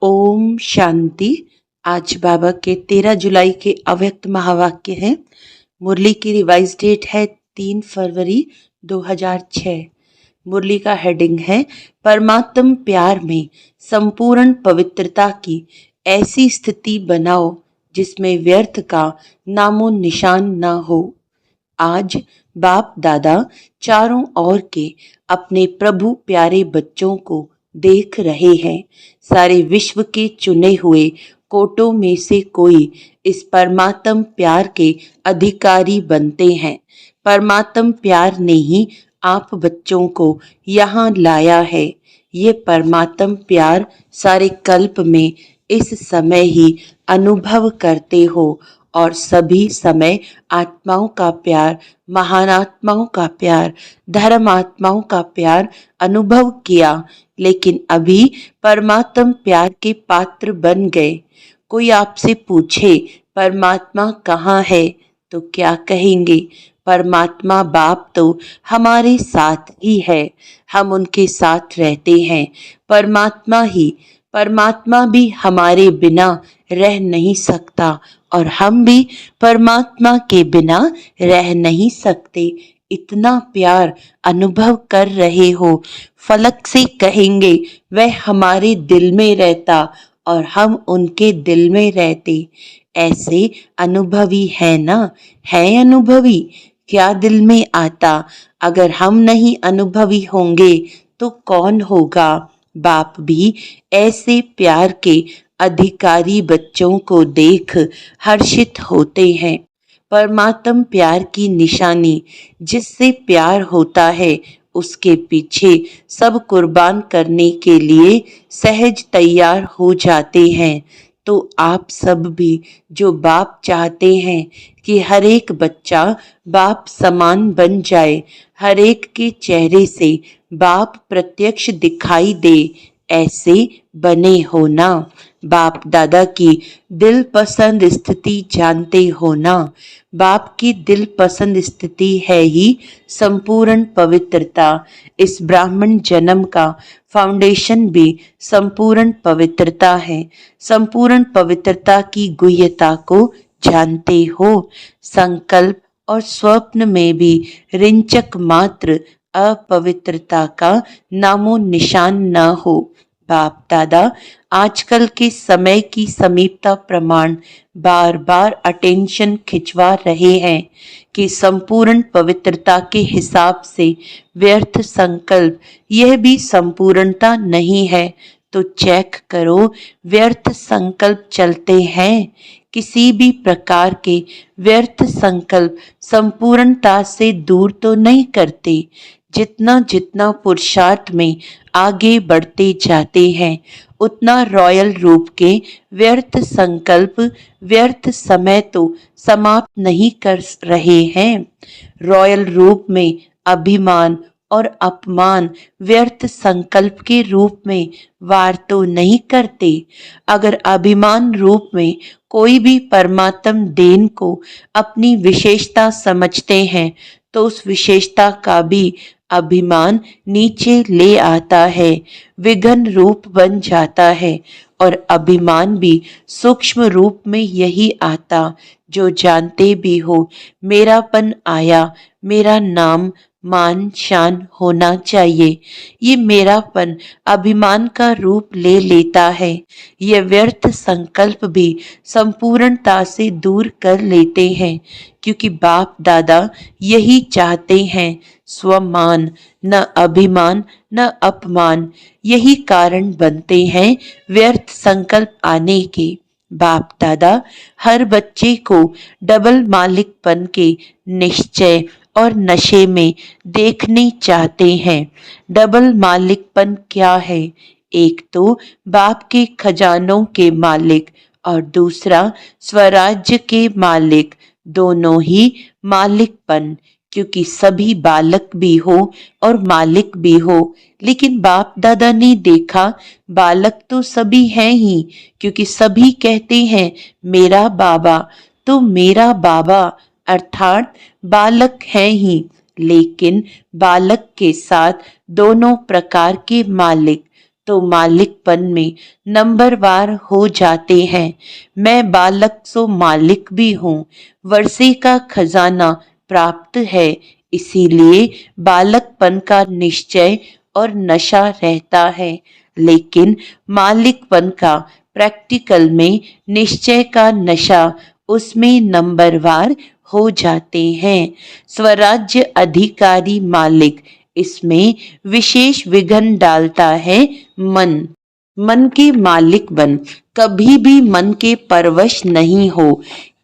ओम शांति। आज बाबा के 13 जुलाई के अव्यक्त महावाक्य हैं। मुरली की रिवाइज डेट है 3 फरवरी 2006। मुरली का हेडिंग है परमात्म प्यार में संपूर्ण पवित्रता की ऐसी स्थिति बनाओ जिसमें व्यर्थ का नामो निशान न हो। आज बाप दादा चारों ओर के अपने प्रभु प्यारे बच्चों को देख रहे हैं। सारे विश्व के चुने हुए कोटों में से कोई इस परमात्म प्यार के अधिकारी बनते हैं। परमात्म प्यार ने ही आप बच्चों को यहाँ लाया है। ये परमात्म प्यार सारे कल्प में इस समय ही अनुभव करते हो और सभी समय आत्माओं का प्यार, महान आत्माओं का प्यार, धर्म आत्माओं का प्यार अनुभव किया, लेकिन अभी परमात्म प्यार के पात्र बन गए। कोई आपसे पूछे परमात्मा कहाँ है तो क्या कहेंगे? परमात्मा बाप तो हमारे साथ ही है, हम उनके साथ रहते हैं। परमात्मा भी हमारे बिना रह नहीं सकता और हम भी परमात्मा के बिना रह नहीं सकते। इतना प्यार अनुभव कर रहे हो। फलक से कहेंगे वह हमारे दिल में रहता और हम उनके दिल में रहते। ऐसे अनुभवी है ना? है अनुभवी? क्या दिल में आता? अगर हम नहीं अनुभवी होंगे तो कौन होगा? बाप भी ऐसे प्यार के अधिकारी बच्चों को देख हर्षित होते हैं। परमात्म प्यार की निशानी, जिससे प्यार होता है उसके पीछे सब कुर्बान करने के लिए सहज तैयार हो जाते हैं। तो आप सब भी जो बाप चाहते हैं कि हर एक बच्चा बाप समान बन जाए, हर एक के चेहरे से बाप प्रत्यक्ष दिखाई दे, ऐसे बने हो ना। बाप दादा की दिल पसंद स्थिति जानते हो ना। बाप की दिल पसंद स्थिति है ही संपूर्ण पवित्रता। इस ब्राह्मण जन्म का फाउंडेशन भी संपूर्ण पवित्रता है। संपूर्ण पवित्रता की गुह्यता को जानते हो। संकल्प और स्वप्न में भी रिंचक मात्र अपवित्रता का नामो निशान न हो। बाप दादा आजकल के समय की समीपता प्रमाण बार बार अटेंशन खिंचवा रहे हैं कि संपूर्ण पवित्रता के हिसाब से व्यर्थ संकल्प यह भी संपूर्णता नहीं है। तो चेक करो, व्यर्थ संकल्प चलते हैं। किसी भी प्रकार के व्यर्थ संकल्प संपूर्णता से दूर तो नहीं करते। जितना जितना पुरुषार्थ में आगे बढ़ते जाते हैं, उतना रॉयल रूप के व्यर्थ संकल्प, व्यर्थ समय तो समाप्त नहीं कर रहे हैं। रॉयल रूप में अभिमान और अपमान व्यर्थ संकल्प के रूप में वार तो नहीं करते। अगर अभिमान रूप में कोई भी परमात्म देन को अपनी विशेषता समझते हैं तो उस विशेषता का भी अभिमान नीचे ले आता है, विघ्न रूप बन जाता है। और अभिमान भी सूक्ष्म रूप में यही आता। जो जानते भी हो मेरापन आया, मेरा नाम मान शान होना चाहिए, ये मेरापन अभिमान का रूप ले लेता है। ये व्यर्थ संकल्प भी संपूर्णता से दूर कर लेते हैं, क्योंकि बाप दादा यही चाहते हैं, स्वमान, न अभिमान न अपमान। यही कारण बनते हैं व्यर्थ संकल्प आने के। बाप दादा हर बच्चे को डबल मालिकपन के निश्चय और नशे में देखने चाहते हैं। डबल मालिकपन क्या है? एक तो बाप के खजानों के मालिक और दूसरा स्वराज्य के मालिक। दोनों ही मालिकपन, क्योंकि सभी बालक भी हो और मालिक भी हो। लेकिन बाप दादा ने देखा बालक तो सभी हैं ही, क्योंकि सभी कहते हैं मेरा बाबा। तो मेरा बाबा अर्थात बालक हैं ही, लेकिन बालक के साथ दोनों प्रकार के मालिक। तो मालिकपन में नंबरवार हो जाते हैं। मैं बालक सो मालिक भी हूँ, वर्षे का खजाना प्राप्त है, इसीलिए बालकपन का निश्चय और नशा रहता है, लेकिन मालिकपन का प्रैक्टिकल में निश्चय का नशा उसमें नंबरवार हो जाते हैं। स्वराज्य अधिकारी मालिक, इसमें विशेष विघ्न डालता है मन। मन के मालिक बन, कभी भी मन के परवश नहीं हो।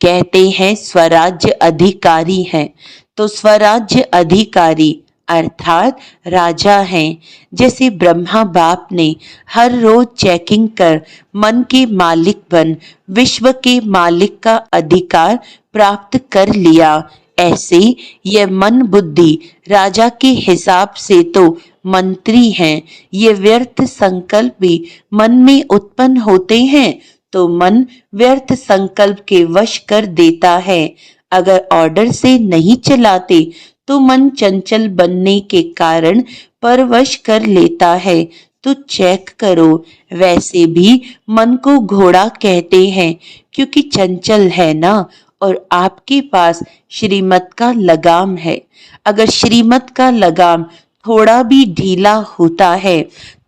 कहते हैं स्वराज्य अधिकारी हैं, तो स्वराज्य अधिकारी अर्थात राजा हैं। जैसे ब्रह्मा बाप ने हर रोज चेकिंग कर मन के मालिक बन विश्व के मालिक का अधिकार प्राप्त कर लिया, ऐसे यह मन बुद्धि राजा के हिसाब से तो मंत्री हैं। ये व्यर्थ संकल्प भी मन में उत्पन्न होते हैं, तो मन व्यर्थ संकल्प के वश कर देता है। अगर ऑर्डर से नहीं चलाते तो मन चंचल बनने के कारण परवश कर लेता है। तो चेक करो। वैसे भी मन को घोड़ा कहते हैं क्योंकि चंचल है ना, और आपके पास श्रीमत का लगाम है। अगर श्रीमत का लगाम थोड़ा भी ढीला होता है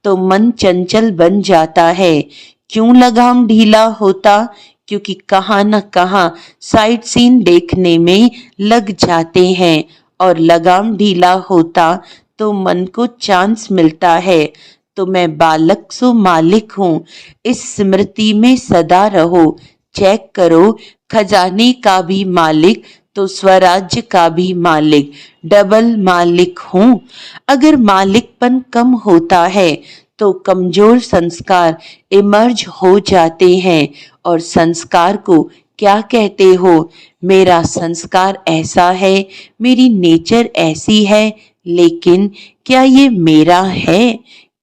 तो मन चंचल बन जाता है। क्यों लगाम ढीला होता? क्योंकि कहाँ न कहाँ साइड सीन देखने में लग जाते हैं, और लगाम ढीला होता तो मन को चांस मिलता है। तो मैं बालक सो मालिक हूँ, इस स्मृति में सदा रहो। चेक करो, खजाने का भी मालिक तो स्वराज्य का भी मालिक, डबल मालिक हूँ। अगर मालिकपन कम होता है तो कमजोर संस्कार इमर्ज हो जाते हैं। और संस्कार को क्या कहते हो? मेरा संस्कार ऐसा है, मेरी नेचर ऐसी है, लेकिन क्या ये मेरा है?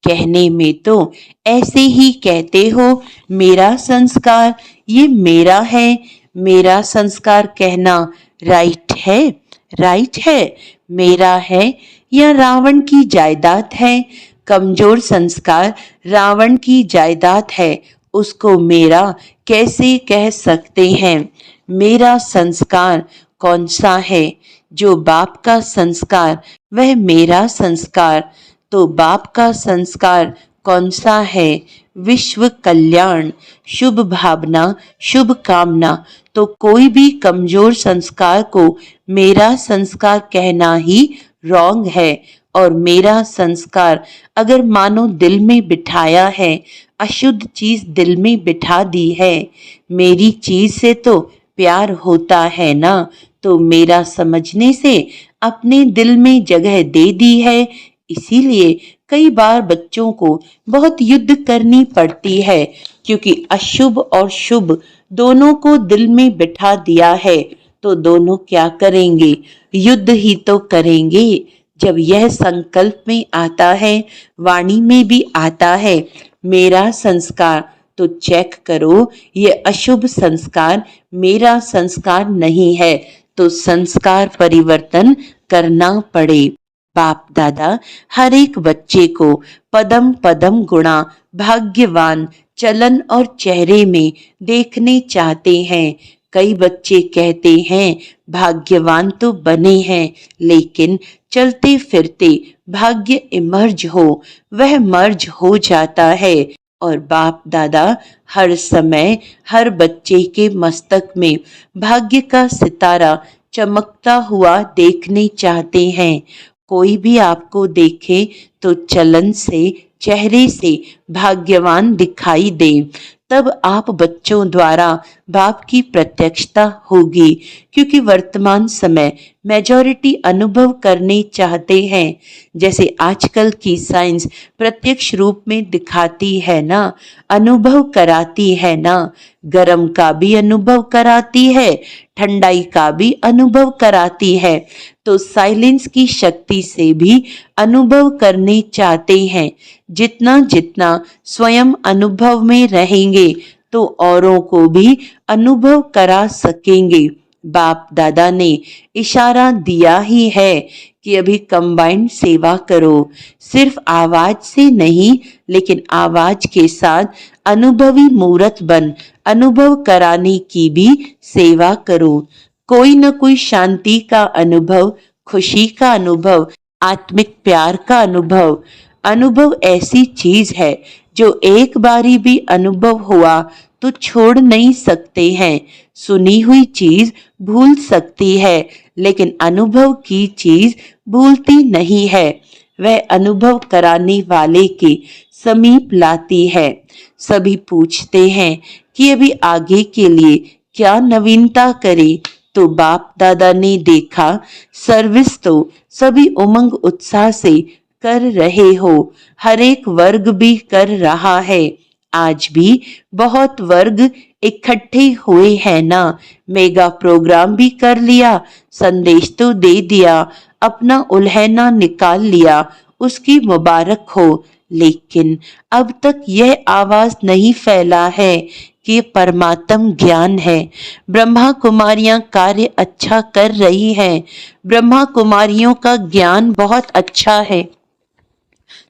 कहने में तो ऐसे ही कहते हो, मेरा संस्कार ये मेरा है। मेरा संस्कार कहना राइट है? राइट है? मेरा है या रावण की जायदाद है? कमजोर संस्कार रावण की जायदाद है, उसको मेरा कैसे कह सकते हैं? मेरा संस्कार कौन सा है? जो बाप का संस्कार वह मेरा संस्कार। तो बाप का संस्कार कौन सा है? विश्व कल्याण, शुभ भावना, शुभ कामना। तो कोई भी कमजोर संस्कार को मेरा संस्कार कहना ही रॉन्ग है। और मेरा संस्कार अगर मानो दिल में बिठाया है, अशुद्ध चीज दिल में बिठा दी है, मेरी चीज से तो प्यार होता है ना, तो मेरा समझने से अपने दिल में जगह दे दी है। इसीलिए कई बार बच्चों को बहुत युद्ध करनी पड़ती है, क्योंकि अशुभ और शुभ दोनों को दिल में बिठा दिया है। तो दोनों क्या करेंगे? युद्ध ही तो करेंगे। जब यह संकल्प में आता है, वाणी में भी आता है, मेरा संस्कार, तो चेक करो ये अशुभ संस्कार मेरा संस्कार नहीं है। तो संस्कार परिवर्तन करना पड़े। बाप दादा हर एक बच्चे को पदम पदम गुणा भाग्यवान चलन और चेहरे में देखने चाहते हैं। कई बच्चे कहते हैं भाग्यवान तो बने हैं, लेकिन चलते फिरते भाग्य इमर्ज हो, वह मर्ज हो जाता है। और बाप दादा हर समय हर बच्चे के मस्तक में भाग्य का सितारा चमकता हुआ देखने चाहते हैं। कोई भी आपको देखे तो चलन से, चेहरे से भाग्यवान दिखाई दे, तब आप बच्चों द्वारा बाप की प्रत्यक्षता होगी। क्योंकि वर्तमान समय मेजॉरिटी अनुभव करने चाहते हैं, जैसे आजकल की साइंस प्रत्यक्ष रूप में दिखाती है ना, अनुभव कराती है ना। गर्म का भी अनुभव कराती है, ठंडाई का भी अनुभव कराती है। तो साइलेंस की शक्ति से भी अनुभव करने चाहते हैं। जितना जितना स्वयं अनुभव में रहेंगे तो औरों को भी अनुभव करा सकेंगे। बाप दादा ने इशारा दिया ही है कि अभी कंबाइंड सेवा करो। सिर्फ आवाज से नहीं, लेकिन आवाज के साथ अनुभवी मूर्त बन अनुभव कराने की भी सेवा करो। कोई न कोई शांति का अनुभव, खुशी का अनुभव, आत्मिक प्यार का अनुभव। अनुभव ऐसी चीज है जो एक बारी भी अनुभव हुआ तो छोड़ नहीं सकते हैं। सुनी हुई चीज भूल सकती है, लेकिन अनुभव की चीज भूलती नहीं है। वह अनुभव कराने वाले के समीप लाती है। सभी पूछते हैं कि अभी आगे के लिए क्या नवीनता करें, तो बाप दादा ने देखा सर्विस तो सभी उमंग उत्साह से कर रहे हो। हर एक वर्ग भी कर रहा है। आज भी बहुत वर्ग इकट्ठे हुए हैं ना। मेगा प्रोग्राम भी कर लिया, संदेश तो दे दिया, अपना उल्हना निकाल लिया, उसकी मुबारक हो। लेकिन अब तक यह आवाज नहीं फैला है कि परमात्म ज्ञान है। ब्रह्मा कुमारियां कार्य अच्छा कर रही हैं। ब्रह्मा कुमारियों का ज्ञान बहुत अच्छा है,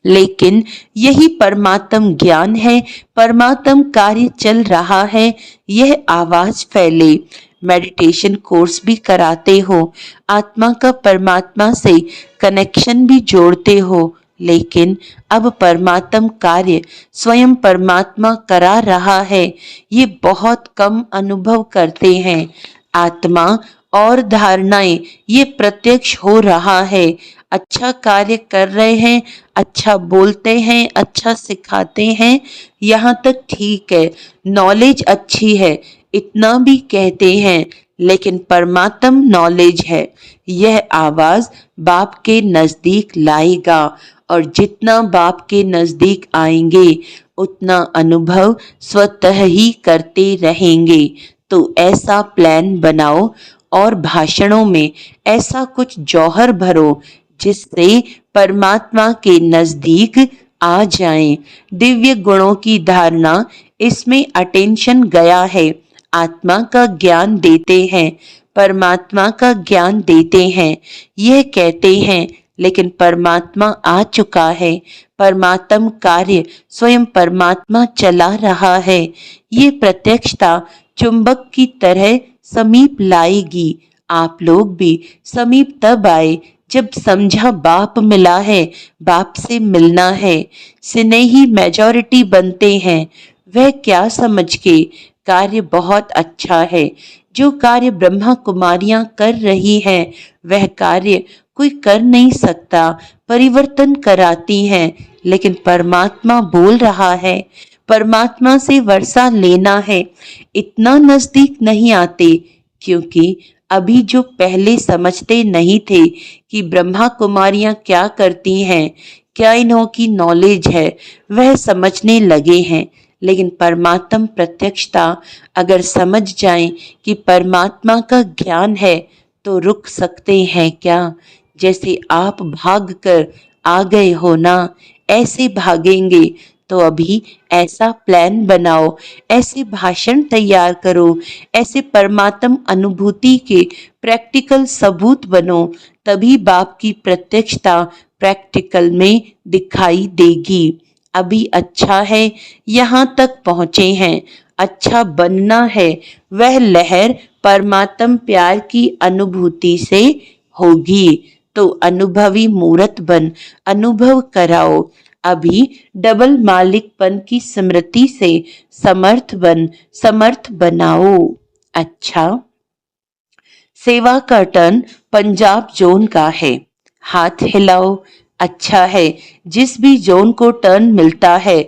लेकिन यही परमात्म ज्ञान है, परमात्म कार्य चल रहा है। यह आवाज फैले। मेडिटेशन कोर्स भी कराते हो, आत्मा का परमात्मा से कनेक्शन भी जोड़ते हो, लेकिन अब परमात्म कार्य स्वयं परमात्मा करा रहा है। ये बहुत कम अनुभव करते हैं। आत्मा और धारणाएं, ये प्रत्यक्ष हो रहा है। अच्छा कार्य कर रहे हैं, अच्छा बोलते हैं, अच्छा सिखाते हैं, यहाँ तक ठीक है, नॉलेज अच्छी है, इतना भी कहते हैं, लेकिन परमात्म नॉलेज है। यह आवाज बाप के नजदीक लाएगा, और जितना बाप के नजदीक आएंगे उतना अनुभव स्वतः ही करते रहेंगे। तो ऐसा प्लान बनाओ और भाषणों में ऐसा कुछ जौहर भरो जिससे परमात्मा के नजदीक आ जाएं। दिव्य गुणों की धारणा, इसमें अटेंशन गया है। आत्मा का ज्ञान देते हैं, परमात्मा का ज्ञान देते हैं, यह कहते हैं, लेकिन परमात्मा आ चुका है। परमात्म कार्य स्वयं परमात्मा चला रहा है। ये प्रत्यक्षता चुंबक की तरह समीप लाएगी। आप लोग भी समीप तब आए जब समझा बाप मिला है, बाप से मिलना है। स्नेही मेजॉरिटी बनते हैं। वह क्या समझ के कार्य बहुत अच्छा है। जो कार्य ब्रह्मा कुमारियां कर रही हैं, वह कार्य कोई कर नहीं सकता। परिवर्तन कराती हैं, लेकिन परमात्मा बोल रहा है, परमात्मा से वर्षा लेना है। इतना नजदीक नहीं आते, क्योंकि अभी जो पहले समझते नहीं थे कि ब्रह्मा कुमारियां क्या करती हैं, क्या इन्हों की नॉलेज है, वह समझने लगे हैं। लेकिन परमात्म प्रत्यक्षता अगर समझ जाएं कि परमात्मा का ज्ञान है, तो रुक सकते हैं क्या? जैसे आप भाग कर आ गए हो ना, ऐसे भागेंगे। तो अभी ऐसा प्लान बनाओ, ऐसे भाषण तैयार करो, ऐसे परमात्म अनुभूति के प्रैक्टिकल सबूत बनो, तभी बाप की प्रत्यक्षता प्रैक्टिकल में दिखाई देगी। अभी अच्छा है, यहाँ तक पहुँचे हैं, अच्छा बनना है। वह लहर परमात्म प्यार की अनुभूति से होगी। तो अनुभवी मूर्त बन अनुभव कराओ। अभी डबल मालिकपन की स्मृति से समर्थ बनाओ। अच्छा, सेवा का टर्न पंजाब जोन का है। हाथ हिलाओ। अच्छा है, जिस भी जोन को टर्न मिलता है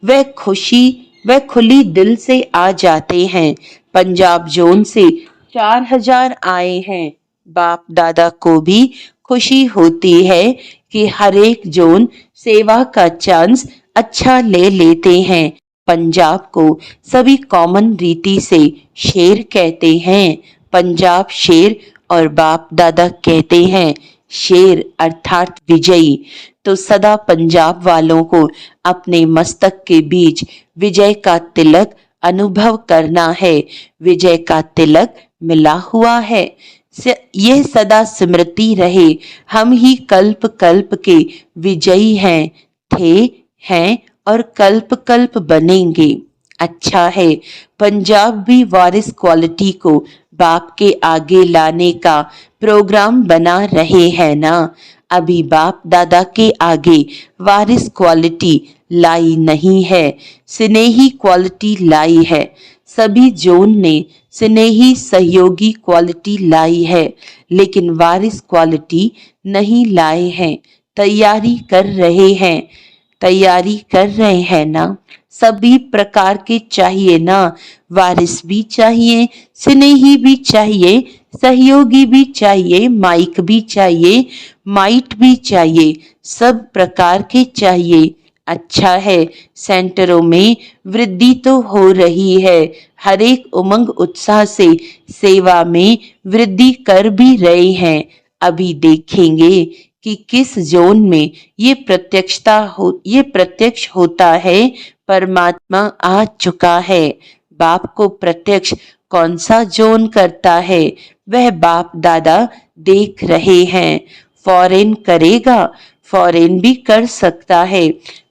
वह खुली दिल से आ जाते हैं। पंजाब जोन से 4000 आए हैं। बाप दादा को भी खुशी होती है कि हर एक जोन सेवा का चांस अच्छा ले लेते हैं। पंजाब को सभी कॉमन रीति से शेर कहते हैं। पंजाब शेर और बाप दादा कहते हैं शेर अर्थात विजयी। तो सदा पंजाब वालों को अपने मस्तक के बीच विजय का तिलक अनुभव करना है। विजय का तिलक मिला हुआ है। यह सदा स्मृति रहे, हम ही कल्प कल्प के विजयी हैं, थे, हैं और कल्प कल्प बनेंगे। अच्छा है, पंजाब भी वारिस क्वालिटी को बाप के आगे लाने का प्रोग्राम बना रहे हैं ना। अभी बाप दादा के आगे वारिस क्वालिटी लाई नहीं है, स्नेही क्वालिटी लाई है। सभी जोन ने स्नेही सहयोगी क्वालिटी लाई है, लेकिन वारिस क्वालिटी नहीं लाए हैं। तैयारी कर रहे हैं, तैयारी कर रहे हैं ना। सभी प्रकार के चाहिए ना, वारिस भी चाहिए, स्नेही भी चाहिए, सहयोगी भी चाहिए, माइक भी चाहिए, माइट भी चाहिए, सब प्रकार के चाहिए। अच्छा है, सेंटरों में वृद्धि तो हो रही है, हर एक उमंग उत्साह से सेवा में वृद्धि कर भी रहे हैं। अभी देखेंगे कि किस जोन में ये प्रत्यक्ष होता है। परमात्मा आ चुका है। बाप को प्रत्यक्ष कौन सा जोन करता है, वह बाप दादा देख रहे हैं। फॉरेन करेगा, फॉरेन भी कर सकता है।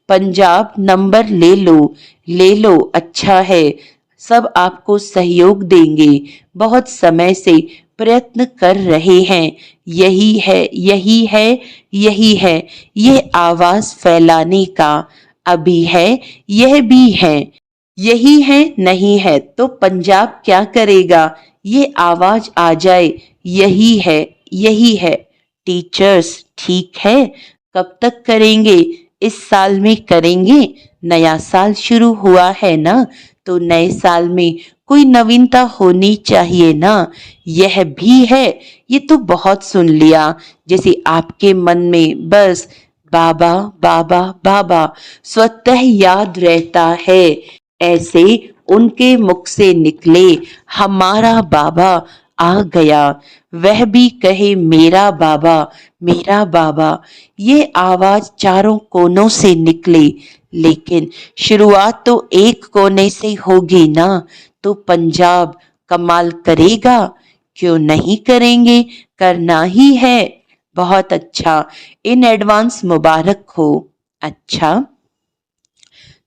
पंजाब नंबर ले लो, ले लो, अच्छा है। सब आपको सहयोग देंगे, बहुत समय से प्रयत्न कर रहे हैं। यही है, यही है, यही है, ये आवाज फैलाने का। अभी है, यह भी है, यही है, नहीं है तो पंजाब क्या करेगा। ये आवाज आ जाए, यही है, यही है। टीचर्स ठीक है, कब तक करेंगे, इस साल में करेंगे। नया साल शुरू हुआ है ना, तो नए साल में कोई नवीनता होनी चाहिए ना। यह भी है, ये तो बहुत सुन लिया, जैसे आपके मन में बस बाबा बाबा बाबा स्वतः याद रहता है, ऐसे उनके मुख से निकले हमारा बाबा आ गया। वह भी कहे मेरा बाबा, मेरा बाबा। ये आवाज चारों कोनों से निकले, लेकिन शुरुआत तो एक कोने से होगी ना। तो पंजाब कमाल करेगा, क्यों नहीं करेंगे, करना ही है। बहुत अच्छा, इन एडवांस मुबारक हो। अच्छा,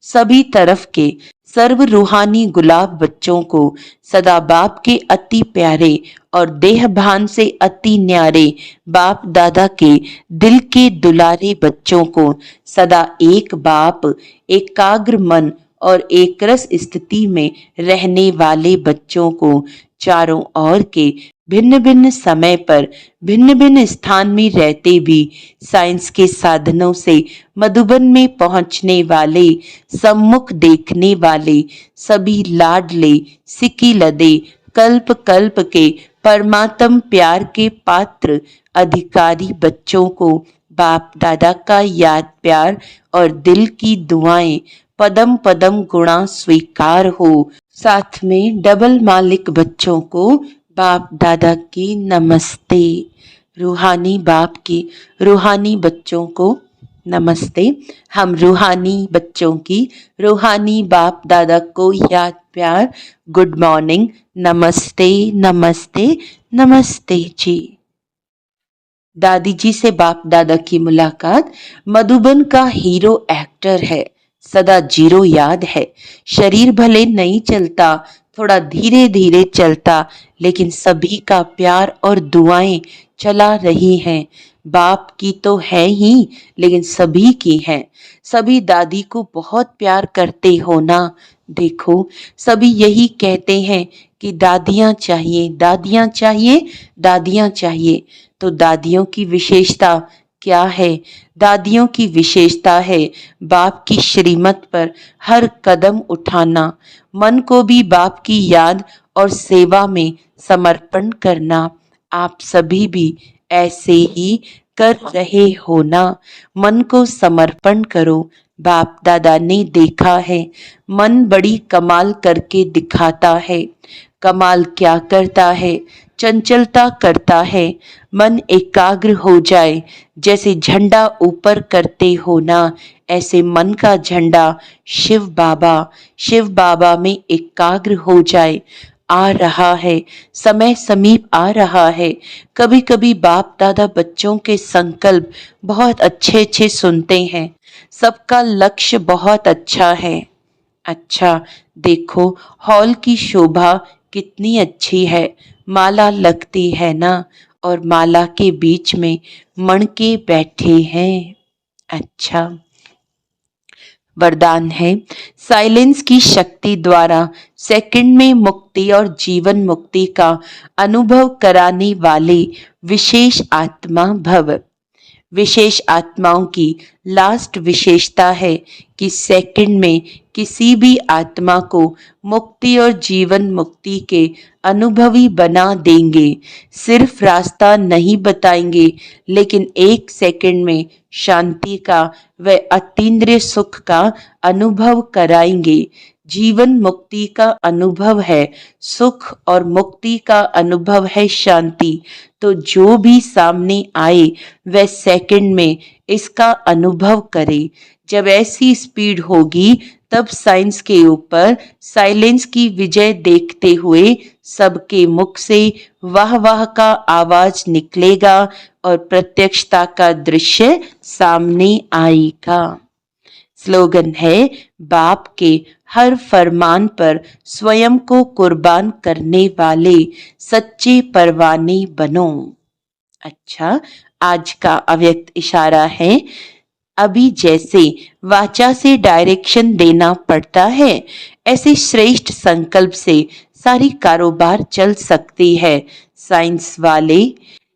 सभी तरफ के सर्व रूहानी गुलाब बच्चों को सदा बाप के अति प्यारे और देह भान से अति न्यारे बाप दादा के दिल के दुलारे बच्चों को सदा एक बाप, एकाग्र मन और एक रस स्थिति में रहने वाले बच्चों को चारों ओर के भिन्न भिन्न समय पर भिन्न भिन्न स्थान में रहते भी साइंस के साधनों से मधुबन में पहुंचने वाले, सम्मुख देखने वाले सभी लाडले सिकी लदे कल्प कल्प के परमात्म प्यार के पात्र अधिकारी बच्चों को बाप दादा का याद प्यार और दिल की दुआएं पदम पदम गुणा स्वीकार हो। साथ में डबल मालिक बच्चों को बाप दादा की नमस्ते। रूहानी बाप की रूहानी बच्चों को नमस्ते। हम रूहानी बच्चों की रूहानी बाप दादा को याद प्यार, गुड मॉर्निंग, नमस्ते नमस्ते नमस्ते जी। दादी जी से बाप दादा की मुलाकात। मधुबन का हीरो एक्टर है, सदा जीरो याद है। शरीर भले नहीं चलता, थोड़ा धीरे धीरे चलता, लेकिन सभी का प्यार और दुआएं चला रही हैं। बाप की तो है ही, लेकिन सभी की है। सभी दादी को बहुत प्यार करते हो ना। देखो, सभी यही कहते हैं कि दादियाँ चाहिए, दादियाँ चाहिए, दादियाँ चाहिए। तो दादियों की विशेषता क्या है? दादियों की विशेषता है बाप की श्रीमत पर हर कदम उठाना, मन को भी बाप की याद और सेवा में समर्पण करना। आप सभी भी ऐसे ही कर रहे हो ना। मन को समर्पण करो। बाप दादा ने देखा है, मन बड़ी कमाल करके दिखाता है। कमाल क्या करता है? चंचलता करता है। मन एकाग्र हो जाए, जैसे झंडा ऊपर करते हो ना, ऐसे मन का झंडा शिव बाबा में एकाग्र हो जाए। आ रहा है, समय समीप आ रहा है। कभी कभी बाप दादा बच्चों के संकल्प बहुत अच्छे अच्छे सुनते हैं। सबका लक्ष्य बहुत अच्छा है। अच्छा, देखो हॉल की शोभा कितनी अच्छी है। माला लगती है ना, और माला के बीच में मणके बैठे हैं। अच्छा, वरदान है, साइलेंस की शक्ति द्वारा सेकंड में मुक्ति और जीवन मुक्ति का अनुभव कराने वाले विशेष आत्मा भव। विशेष आत्माओं की लास्ट विशेषता है कि सेकंड में किसी भी आत्मा को मुक्ति और जीवन मुक्ति के अनुभवी बना देंगे। सिर्फ रास्ता नहीं बताएंगे, लेकिन एक सेकंड में शांति का व अतीन्द्रिय सुख का अनुभव कराएंगे। जीवन मुक्ति का अनुभव है सुख, और मुक्ति का अनुभव है शांति। तो जो भी सामने आए वह सेकंड में इसका अनुभव करे। जब ऐसी स्पीड होगी, तब साइंस के ऊपर साइलेंस की विजय देखते हुए सबके मुख से वाह वाह का आवाज निकलेगा और प्रत्यक्षता का दृश्य सामने आएगा। स्लोगन है, बाप के हर फरमान पर स्वयं को कुर्बान करने वाले सच्चे परवाने बनो। अच्छा, आज का अव्यक्त इशारा है, अभी जैसे वाचा से डायरेक्शन देना पड़ता है, ऐसे श्रेष्ठ संकल्प से सारी कारोबार चल सकती है। साइंस वाले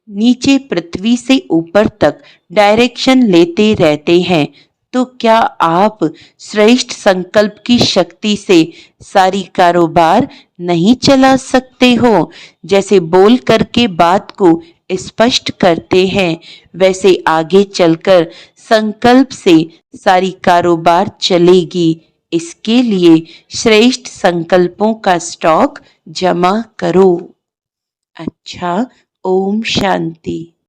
नीचे पृथ्वी से ऊपर तक डायरेक्शन लेते रहते हैं, तो क्या आप श्रेष्ठ संकल्प की शक्ति से सारी कारोबार नहीं चला सकते हो? जैसे बोल करके बात को स्पष्ट करते हैं, वैसे आगे चलकर संकल्प से सारी कारोबार चलेगी। इसके लिए श्रेष्ठ संकल्पों का स्टॉक जमा करो। अच्छा, ओम शांति।